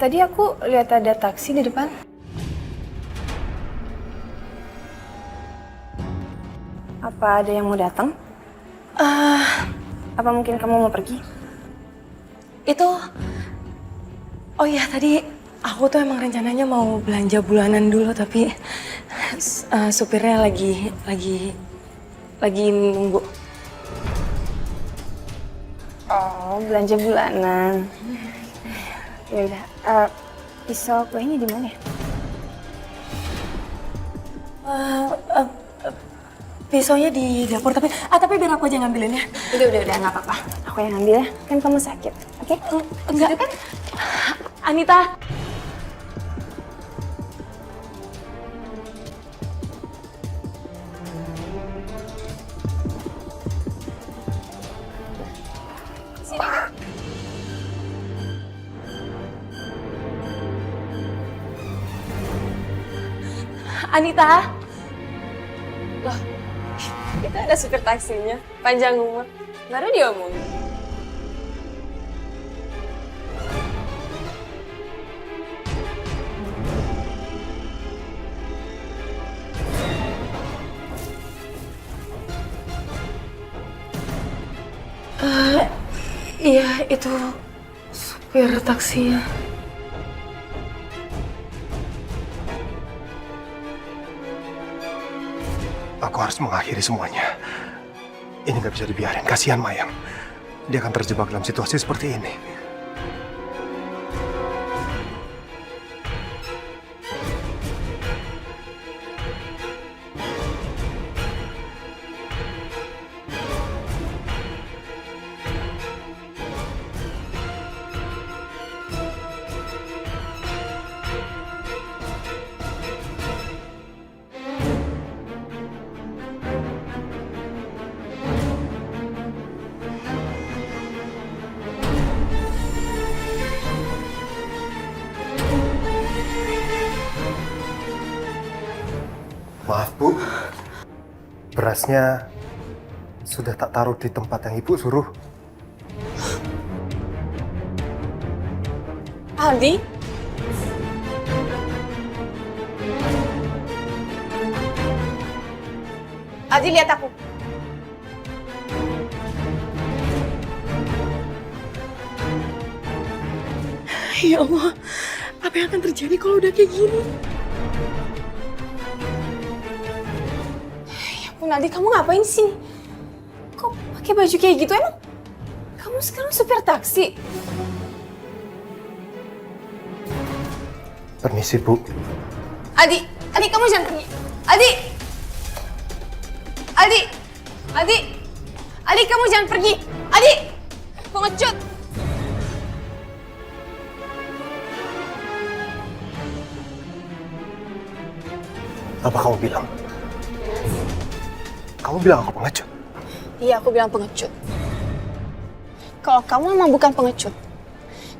Tadi aku lihat ada taksi di depan. Apa ada yang mau datang? Apa mungkin kamu mau pergi? Oh iya, tadi aku tuh emang rencananya mau belanja bulanan dulu, tapi supirnya lagi nunggu. Oh, belanja bulanan. Ya udah, pisau kuenya di mana ya? Pisaunya di dapur, tapi biar aku aja ngambilin ya. Udah, nggak apa-apa. Aku yang ambil ya, kan kamu sakit, oke? Enggak kan? Anita. Anita. Loh, itu ada supir taksinya, panjang umur. Baru diomongin. Iya, itu supir taksinya. Aku harus mengakhiri semuanya. Ini nggak bisa dibiarin. Kasihan Mayang. Dia akan terjebak dalam situasi seperti ini. Maaf Bu, berasnya sudah tak taruh di tempat yang Ibu suruh. Aldi? Aldi, lihat aku. Ya Allah, apa yang akan terjadi kalau udah kayak gini? Aldi, kamu ngapain sih? Kok pakai baju kayak gitu emang? Kamu sekarang supir taksi? Permisi Bu. Aldi, kamu jangan pergi. Aldi, kamu jangan pergi. Aldi, pengecut. Apa kamu bilang? Kamu bilang aku pengecut? Iya, aku bilang pengecut. Kalau kamu memang bukan pengecut,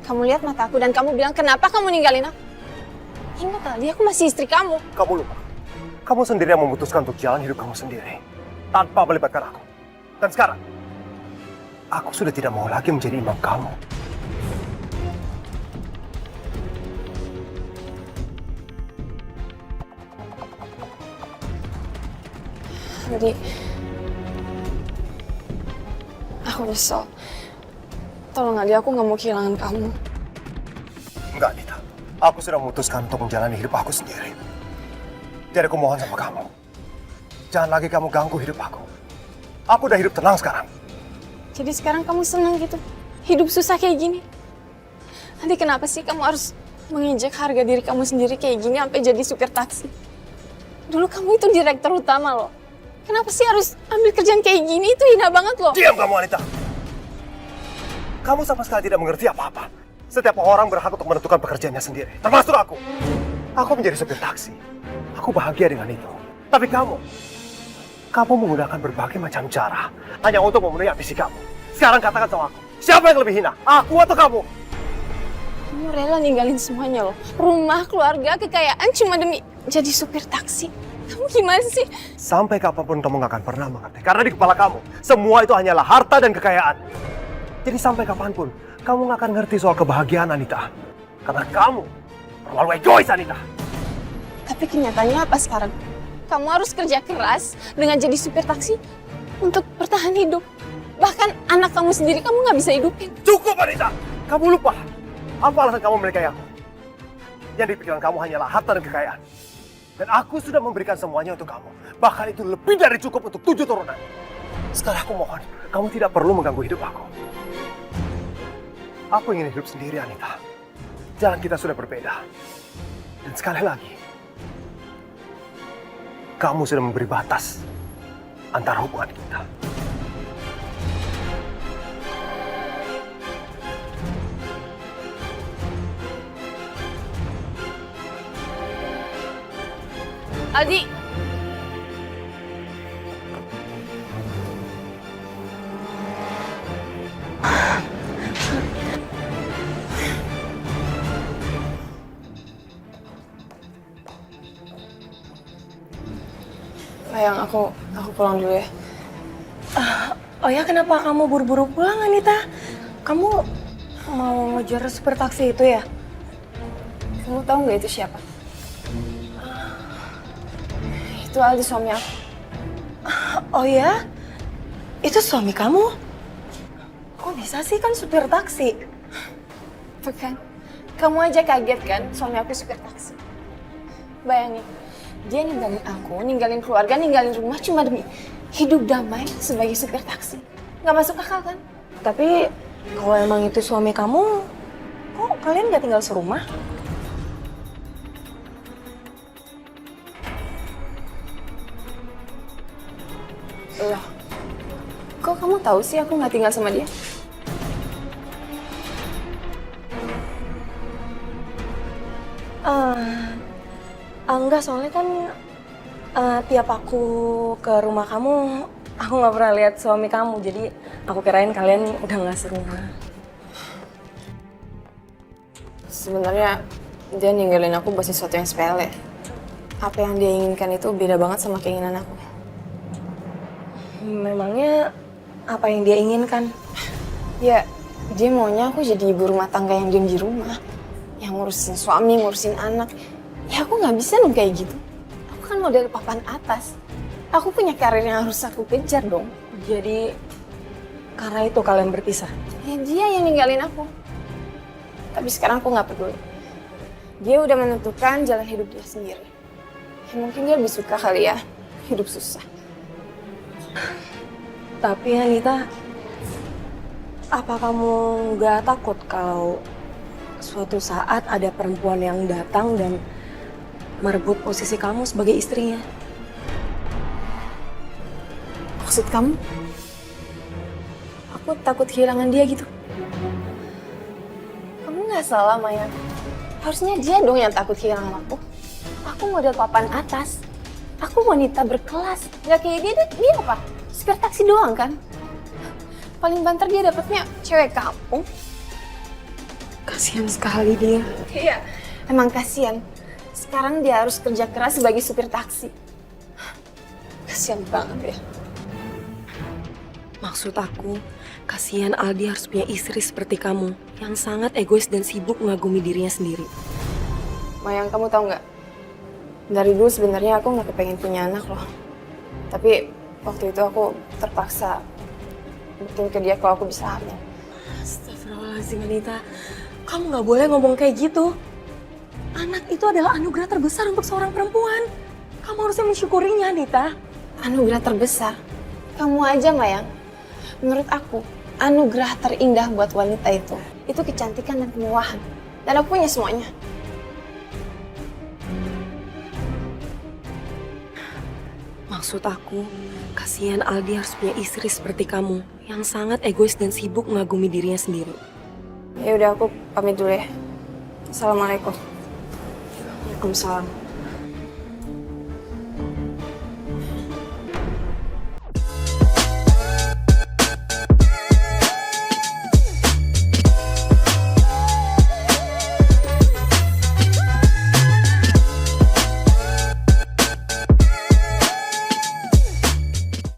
kamu lihat mata aku dan kamu bilang kenapa kamu ninggalin aku? Ingat Aldi, aku masih istri kamu. Kamu lupa. Kamu sendiri yang memutuskan untuk jalan hidup kamu sendiri. Tanpa melibatkan aku. Dan sekarang, aku sudah tidak mau lagi menjadi imam kamu. Aldi, aku nyesel. Tolong Aldi, aku nggak mau kehilangan kamu. Enggak, Anita. Aku sudah memutuskan untuk menjalani hidup aku sendiri. Jadi aku mohon sama kamu. Jangan lagi kamu ganggu hidup aku. Aku udah hidup tenang sekarang. Jadi sekarang kamu senang gitu? Hidup susah kayak gini? Aldi, kenapa sih kamu harus menginjak harga diri kamu sendiri kayak gini sampai jadi supir taksi? Dulu kamu itu direktur utama loh. Kenapa sih harus ambil kerjaan kayak gini? Itu hina banget loh. Diam kamu, Anita. Kamu sama sekali tidak mengerti apa-apa. Setiap orang berhak untuk menentukan pekerjaannya sendiri. Termasuk aku. Aku menjadi supir taksi. Aku bahagia dengan itu. Tapi kamu menggunakan berbagai macam cara hanya untuk memenuhi ambisi kamu. Sekarang katakan sama aku, siapa yang lebih hina? Aku atau kamu? Kamu rela ninggalin semuanya loh. Rumah, keluarga, kekayaan cuma demi jadi supir taksi. Kamu gimana sih? Sampai kapanpun kamu gak akan pernah mengerti. Karena di kepala kamu, semua itu hanyalah harta dan kekayaan. Jadi sampai kapanpun, kamu gak akan ngerti soal kebahagiaan, Anita. Karena kamu terlalu egois, Anita. Tapi kenyataannya apa sekarang? Kamu harus kerja keras dengan jadi supir taksi untuk bertahan hidup. Bahkan anak kamu sendiri kamu nggak bisa hidupin. Cukup, Anita! Kamu lupa. Apa alasan kamu menikahi aku? Yang di pikiran kamu hanyalah harta dan kekayaan. Dan aku sudah memberikan semuanya untuk kamu. Bahkan itu lebih dari cukup untuk 7 turunan. Sekarang aku mohon, kamu tidak perlu mengganggu hidup aku. Aku ingin hidup sendiri, Anita. Jalan kita sudah berbeda. Dan sekali lagi, kamu sudah memberi batas antara hubungan kita. Aldi. Sayang, aku pulang dulu ya. Oh ya, kenapa kamu buru-buru pulang, Anita? Kamu mau ngejar supir taksi itu ya? Kamu tahu nggak itu siapa? Itu Aldi, suami aku. Oh ya? Itu suami kamu? Kok bisa sih, kan supir taksi? Tuh kan, kamu aja kaget kan suami aku supir taksi. Bayangin, dia ninggalin aku, ninggalin keluarga, ninggalin rumah cuma demi hidup damai sebagai supir taksi. Nggak masuk akal kan? Tapi kalau emang itu suami kamu, kok kalian gak tinggal serumah? Loh, kok kamu tahu sih aku nggak tinggal sama dia? Enggak, soalnya kan tiap aku ke rumah kamu, aku nggak pernah lihat suami kamu, jadi aku kirain kalian udah nggak serumah. Sebenarnya dia ninggalin aku buat sesuatu yang sepele. Apa yang dia inginkan itu beda banget sama keinginan aku. Memangnya apa yang dia inginkan? Ya, dia maunya aku jadi ibu rumah tangga yang diam di rumah. Yang ngurusin suami, ngurusin anak. Ya aku nggak bisa dong kayak gitu. Aku kan model papan atas. Aku punya karir yang harus aku kejar dong. Jadi karena itu kalian berpisah? Ya dia yang ninggalin aku. Tapi sekarang aku nggak peduli. Dia udah menentukan jalan hidup dia sendiri. Ya mungkin dia lebih suka kali ya hidup susah. Tapi Anita, apa kamu nggak takut kalau suatu saat ada perempuan yang datang dan merebut posisi kamu sebagai istrinya? Maksud kamu? Aku takut kehilangan dia gitu. Kamu nggak salah, Maya. Harusnya dia dong yang takut kehilangan aku. Aku model papan atas. Aku wanita berkelas. Nggak kayak dia apa? Supir taksi doang kan? Paling banter dia dapetnya cewek kampung. Kasihan sekali dia. Iya, emang kasihan. Sekarang dia harus kerja keras sebagai supir taksi. Kasihan banget ya. Maksud aku, kasihan Aldi harus punya istri seperti kamu yang sangat egois dan sibuk mengagumi dirinya sendiri. Mayang, kamu tahu nggak? Dari dulu sebenarnya aku nggak kepengen punya anak loh. Tapi waktu itu aku terpaksa buktiin ke dia kalau aku bisa hamil. Astagfirullahaladzim, Anita. Kamu nggak boleh ngomong kayak gitu. Anak itu adalah anugerah terbesar untuk seorang perempuan. Kamu harusnya mensyukurinya, Anita. Anugerah terbesar? Kamu aja, Mayang. Menurut aku, anugerah terindah buat wanita itu kecantikan dan kemewahan. Dan aku punya semuanya. Maksud aku, kasihan Aldi harus punya istri seperti kamu yang sangat egois dan sibuk mengagumi dirinya sendiri. Ya udah, aku pamit dulu ya. Assalamualaikum. Waalaikumsalam.